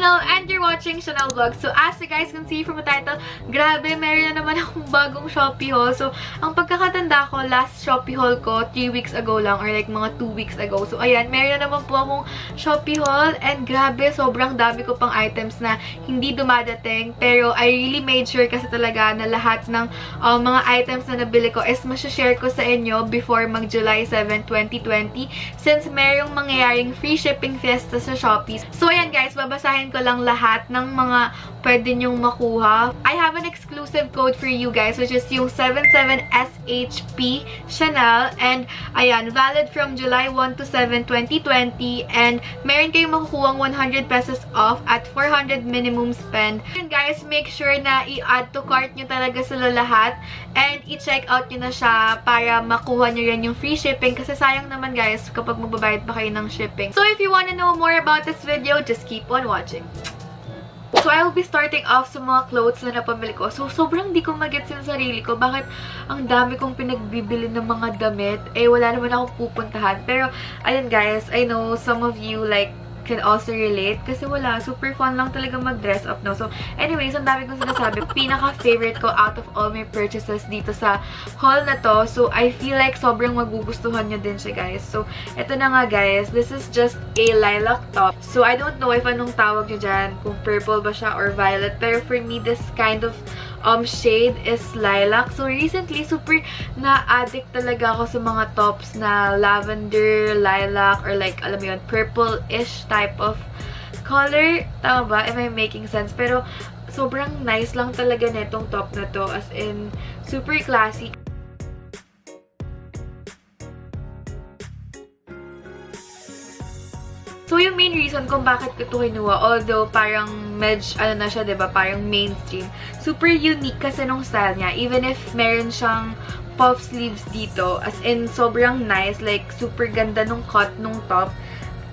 And you're watching Chanel Vlog. So as you guys can see from the title, grabe, meron na naman akong bagong Shopee haul. So ang pagkakatanda ko, last Shopee haul ko 3 weeks ago lang or like mga 2 weeks ago. So ayan, meron na naman po akong Shopee haul and grabe, sobrang dami ko pang items na hindi dumadating. Pero I really made sure kasi talaga na lahat ng mga items na nabili ko is masashare ko sa inyo before mag July 7, 2020 since merong mangyayaring free shipping fiesta sa Shopee. So ayan guys, babasahin ko lang lahat ng mga pwede nyong makuha. I have an exclusive code for you guys which is yung 77SHP Chanel and ayan, valid from July 1 to 7, 2020 and meron kayong makukuhang 100 pesos off at 400 minimum spend. And guys, make sure na i-add to cart nyo talaga sila lahat and i-check out nyo na siya para makuha nyo rin yung free shipping kasi sayang naman guys kapag magbabayad pa kayo ng shipping. So if you wanna know more about this video, just keep on watching. So, I will be starting off sa mga clothes na napamili ko. So, sobrang di ko mag-gets yung sarili ko. Bakit ang dami kong pinagbibili ng mga damit? Eh, wala naman akong pupuntahan. Pero, ayun guys, I know some of you like can also relate. Kasi wala, super fun lang talaga mag-dress up, no? So, anyways, ang dami kong sinasabi. Pinaka-favorite ko out of all my purchases dito sa haul na to. So, I feel like sobrang magugustuhan nyo din siya, guys. So, eto na nga, guys. This is just a lilac top. So, I don't know if anong tawag nyo dyan. Kung purple ba siya or violet. Pero for me, this kind of shade is lilac. So, recently, super na-addict talaga ako sa mga tops na lavender, lilac, or like, alam mo yun, purple-ish type of color. Tama ba? Am I making sense? Pero, sobrang nice lang talaga netong top na to. As in, super classy. So, yung main reason kung bakit ko ito kinuha, although parang medj, ano na siya, diba? Parang mainstream. Super unique kasi nung style niya. Even if meron siyang puff sleeves dito. As in, sobrang nice. Like, super ganda nung cut nung top.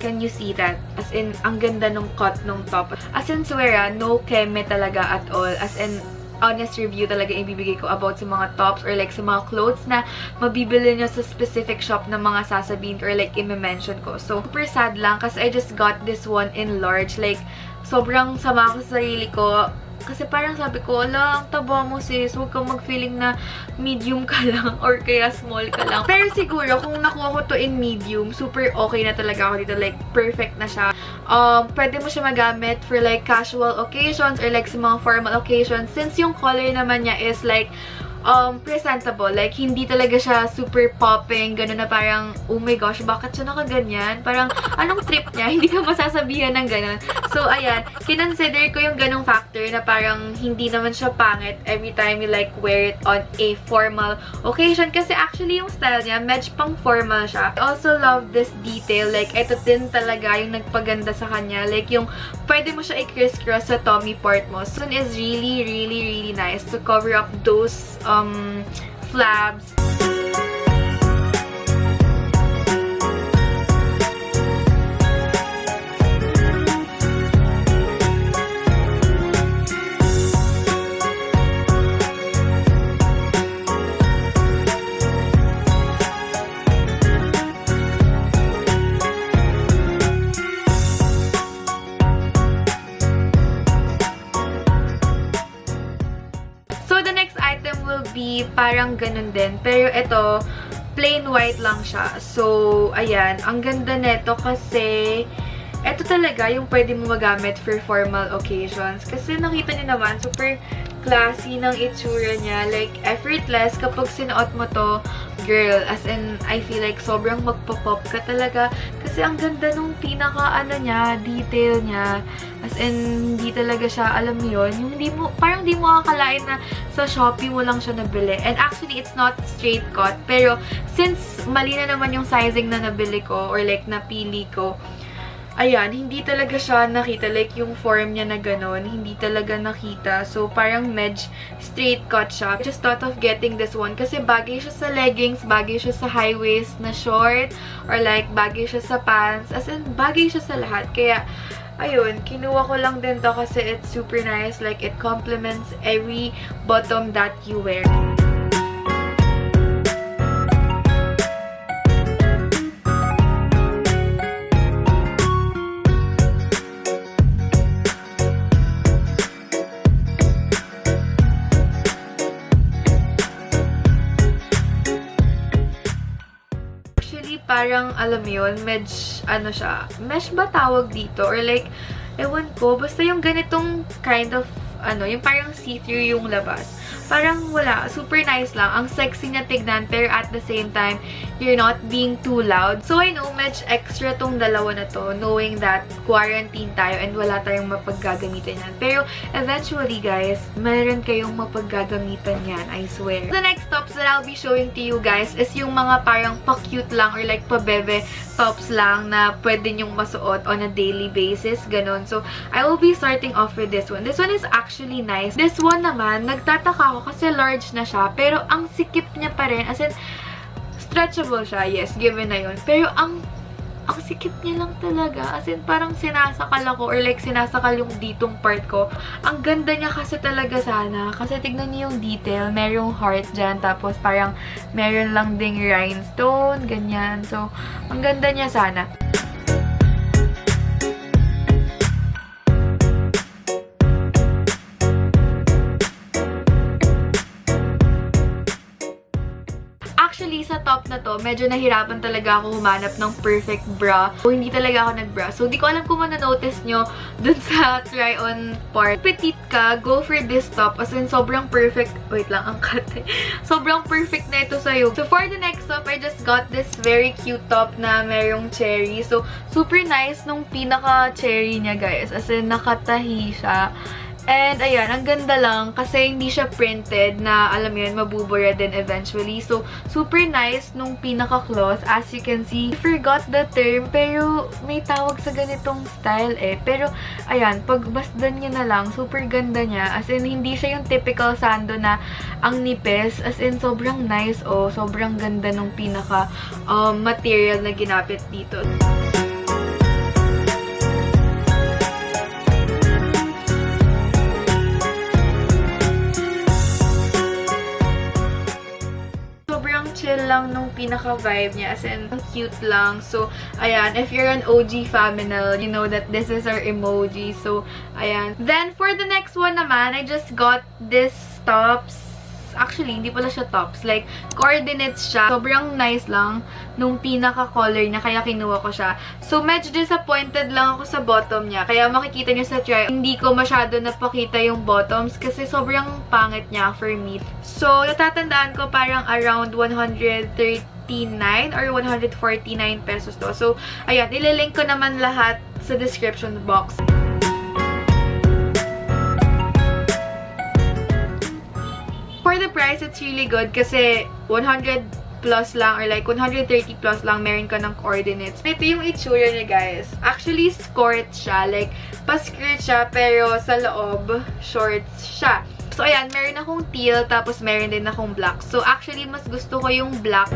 Can you see that? As in, ang ganda nung cut nung top. As in, swear no keme talaga at all. As in, honest review talaga ibibigay ko about sa mga tops or like sa mga clothes na mabibili nyo sa specific shop na mga sasabihin or like i-mention ko. So, super sad lang kasi I just got this one in large. Like, sobrang sama ko sa sarili ko. Kasi parang sabi ko, ala, ang taba mo sis, huwag kang mag-feeling na medium ka lang or kaya small ka lang. Pero siguro, kung nakuha ko to in medium, super okay na talaga ako dito. Like, perfect na siya. Pwede mo siya magamit for like casual occasions or like sa mga formal occasions. Since yung color naman niya is like, presentable. Like, hindi talaga siya super popping. Ganun na parang, oh my gosh, bakit siya nakaganyan? Parang, anong trip niya? Hindi ka masasabihan ng ganun. So, ayan. Kinonsider ko yung ganung factor na parang hindi naman siya pangit every time you like wear it on a formal occasion. Kasi actually, yung style niya, medj pang formal siya. I also love this detail. Like, ito din talaga yung nagpaganda sa kanya. Like, yung pwede mo siya i-criss-cross sa tummy part mo. So, it is really, really, really nice to cover up those flabs. Be parang ganun din. Pero ito, plain white lang siya. So, ayan. Ang ganda neto kasi ito talaga yung pwede mo magamit for formal occasions. Kasi nakita niyo naman, super classy ng itsura niya. Like, effortless kapag sinuot mo to girl, as in, I feel like sobrang magpa-pop ka talaga. Kasi ang ganda nung detail niya. As in, hindi talaga siya, alam mo yun, yung parang hindi mo akalain na sa Shopee mo lang siya nabili. And actually, it's not straight cut. Pero, since mali na naman yung sizing na nabili ko, or like, napili ko, ayan, hindi talaga siya nakita. Like, yung form niya na ganon, hindi talaga nakita. So, parang medj straight cut siya. I just thought of getting this one kasi bagay siya sa leggings, bagay siya sa high waist na short, or like, bagay siya sa pants. As in, bagay siya sa lahat. Kaya, ayun, kinuha ko lang din to kasi it's super nice. Like, it complements every bottom that you wear. Parang, alam mo yun, ano siya, mesh ba tawag dito? Or like, ewan ko, basta yung ganitong kind of, yung parang see-through yung labas. Parang wala, super nice lang. Ang sexy niya tignan, pero at the same time, you're not being too loud. So, I know, medj extra tong dalawa na to, knowing that quarantine tayo and wala tayong mapaggagamitan yan. Pero, eventually, guys, meron kayong mapaggagamitan yan, I swear. The next tops that I'll be showing to you guys is yung mga parang pa-cute lang or like pa-bebe tops lang na pwede nyong masuot on a daily basis, ganon. So, I will be starting off with this one. This one is actually nice. This one naman, nagtataka ako kasi large na siya, pero ang sikip niya pa rin, as in, stretchable siya, yes, given na yun. Pero ang sikip niya lang talaga, as in, parang sinasakal ako, or like, sinasakal yung ditong part ko. Ang ganda niya kasi talaga sana, kasi tignan niyo yung detail, merong heart dyan, tapos parang meron lang ding rhinestone, ganyan. So, ang ganda niya sana. Actually, sa top na to, medyo nahirapan talaga ako humanap ng perfect bra. So, hindi talaga ako nag-bra. So, di ko alam kung notice nyo dun sa try-on part. Petite ka, go for this top. As in, sobrang perfect. Wait lang, ang cut. Sobrang perfect na ito sa'yo. So, for the next top, I just got this very cute top na merong cherry. So, super nice nung pinaka-cherry niya, guys. As in, nakatahi siya. And, ayan, ang ganda lang kasi hindi siya printed na, alam yun, mabubura din eventually. So, super nice nung pinaka-cloth. As you can see, I forgot the term, pero may tawag sa ganitong style eh. Pero, ayan, pagbasdan niya na lang, super ganda niya. As in, hindi siya yung typical sando na ang nipis. As in, sobrang nice, oh. Sobrang ganda nung pinaka-material na ginapit dito. Chill lang nung pinaka-vibe niya. As in, cute lang. So, ayan. If you're an OG Faminal, you know that this is our emoji. So, ayan. Then, for the next one naman, I just got this tops. Actually, hindi pala siya tops. Like, coordinates siya. Sobrang nice lang nung pinaka-color niya. Kaya kinuha ko siya. So, medyo disappointed lang ako sa bottom niya. Kaya makikita niyo sa try, hindi ko masyado napakita yung bottoms kasi sobrang pangit niya for me. So, natatandaan ko parang around 139 or 149 pesos to. So, ayan. Ililink ko naman lahat sa description box. For the price, it's really good kasi 100 plus lang or like 130 plus lang meron ka ng coordinates. Ito yung itsura niya, guys. Actually, skirt siya. Like, pa-skirt siya pero sa loob, shorts siya. So, ayan, meron akong teal tapos meron din akong black. So, actually, mas gusto ko yung black.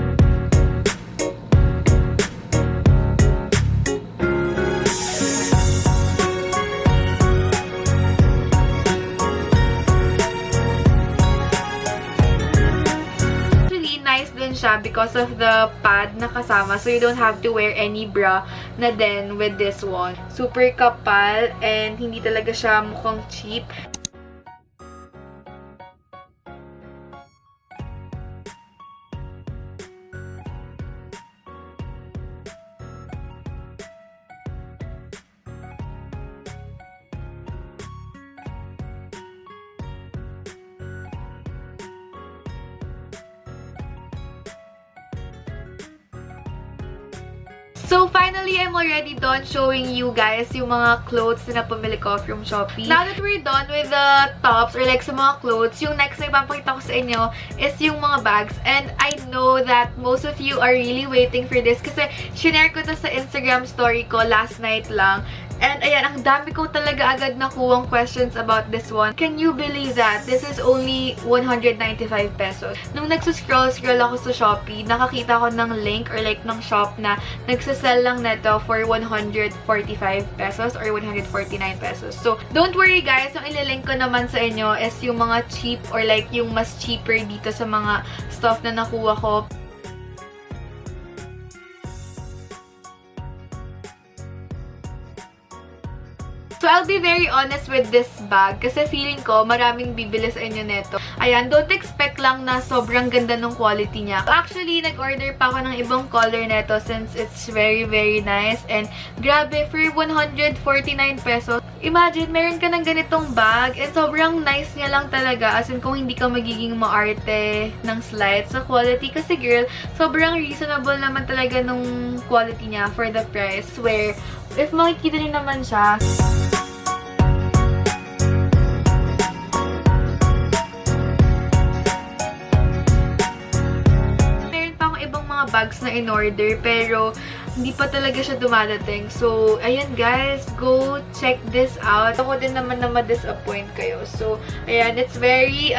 Siya because of the pad na kasama. So, you don't have to wear any bra na din with this one. Super kapal and hindi talaga siya mukhang cheap. So, finally, I'm already done showing you guys yung mga clothes na pumili ko from Shopee. Now that we're done with the tops or like sa mga clothes, yung next na ipapakita ko sa inyo is yung mga bags. And I know that most of you are really waiting for this kasi shinare ko to sa Instagram story ko last night lang. And ayan, ang dami ko talaga agad nakuwang questions about this one. Can you believe that? This is only 195 pesos. Nung nagsuscroll ako sa Shopee, nakakita ko ng link or like ng shop na nagsasell lang neto for 145 pesos or 149 pesos. So, don't worry guys, yung ililink ko naman sa inyo is yung mga cheap or like yung mas cheaper dito sa mga stuff na nakuha ko. So, I'll be very honest with this bag kasi feeling ko maraming bibili sa inyo neto. Ayan, don't expect lang na sobrang ganda ng quality niya. Actually, nag-order pa ako ng ibang color neto since it's very, very nice. And grabe, for 149 pesos, imagine, meron ka ng ganitong bag and sobrang nice niya lang talaga. As in, kung hindi ka magiging maarte ng slides sa quality. Kasi girl, sobrang reasonable naman talaga nung quality niya for the price. Where, if makikita niyo naman siya, bags na in-order, pero hindi pa talaga siya dumadating. So, ayan guys, go check this out. Ako din naman na ma-disappoint kayo. So, ayan, it's very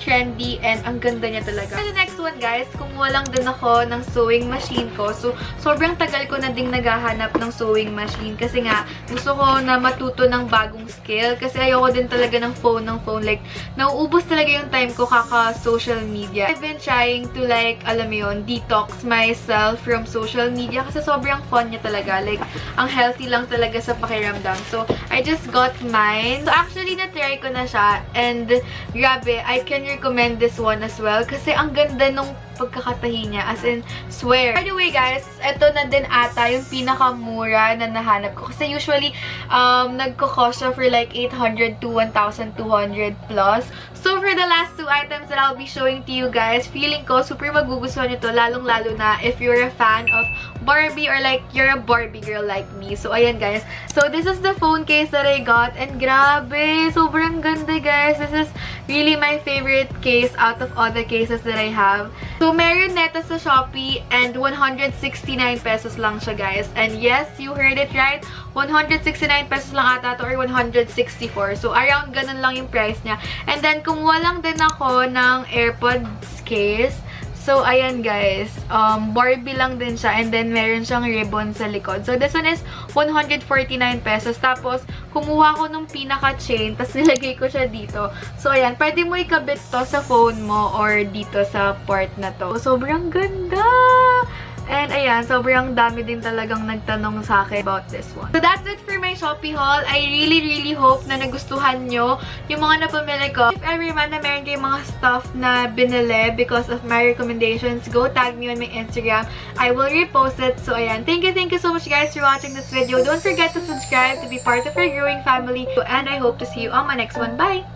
trendy and ang ganda niya talaga. And the next one guys, kumuha lang din ako ng sewing machine ko. So, sobrang tagal ko na ding naghahanap ng sewing machine kasi nga, gusto ko na matuto ng bagong skill kasi ayoko din talaga ng phone. Like, nauubos talaga yung time ko kaka-social media. I've been trying to like, alam mo yun, detox myself from social media kasi sobrang fun niya talaga. Like, ang healthy lang talaga sa pakiramdam. So, I just got mine. So, actually, na-try ko na siya. And, grabe, I can recommend this one as well. Kasi, ang ganda nung pagkakatahi niya. As in, swear. By the way, guys, ito na din ata yung pinakamura na nahanap ko. Kasi, usually, nagko-cost siya for like 800 to 1,200 plus. So, for the last two items that I'll be showing to you guys, feeling ko super magugustuhan nyo to, lalong-lalo na if you're a fan of Barbie or like you're a Barbie girl like me. So, ayan guys. So, this is the phone case that I got and grabe, sobrang ganda guys. This is really my favorite case out of all the cases that I have. So, meron neto sa Shopee and 169 pesos lang siya guys. And yes, you heard it right. 169 pesos lang ata to or 164. So, around ganun lang yung price niya. And then, kumuha lang din ako ng AirPods case. So, ayan guys. Barbie lang din siya. And then, meron siyang ribbon sa likod. So, this one is 149 pesos. Tapos, kumuha ko nung pinaka-chain. Tapos, nilagay ko siya dito. So, ayan. Pwede mo ikabit to sa phone mo or dito sa port na to. So, sobrang ganda! And ayan, sobrang dami din talagang nagtanong sa akin about this one. So that's it for my Shopee haul. I really hope na nagustuhan nyo yung mga napamili ko. If ever man na meron kayong mga stuff na binili because of my recommendations, go tag me on my Instagram. I will repost it. So ayan, thank you so much guys for watching this video. Don't forget to subscribe to be part of our growing family. And I hope to see you on my next one. Bye!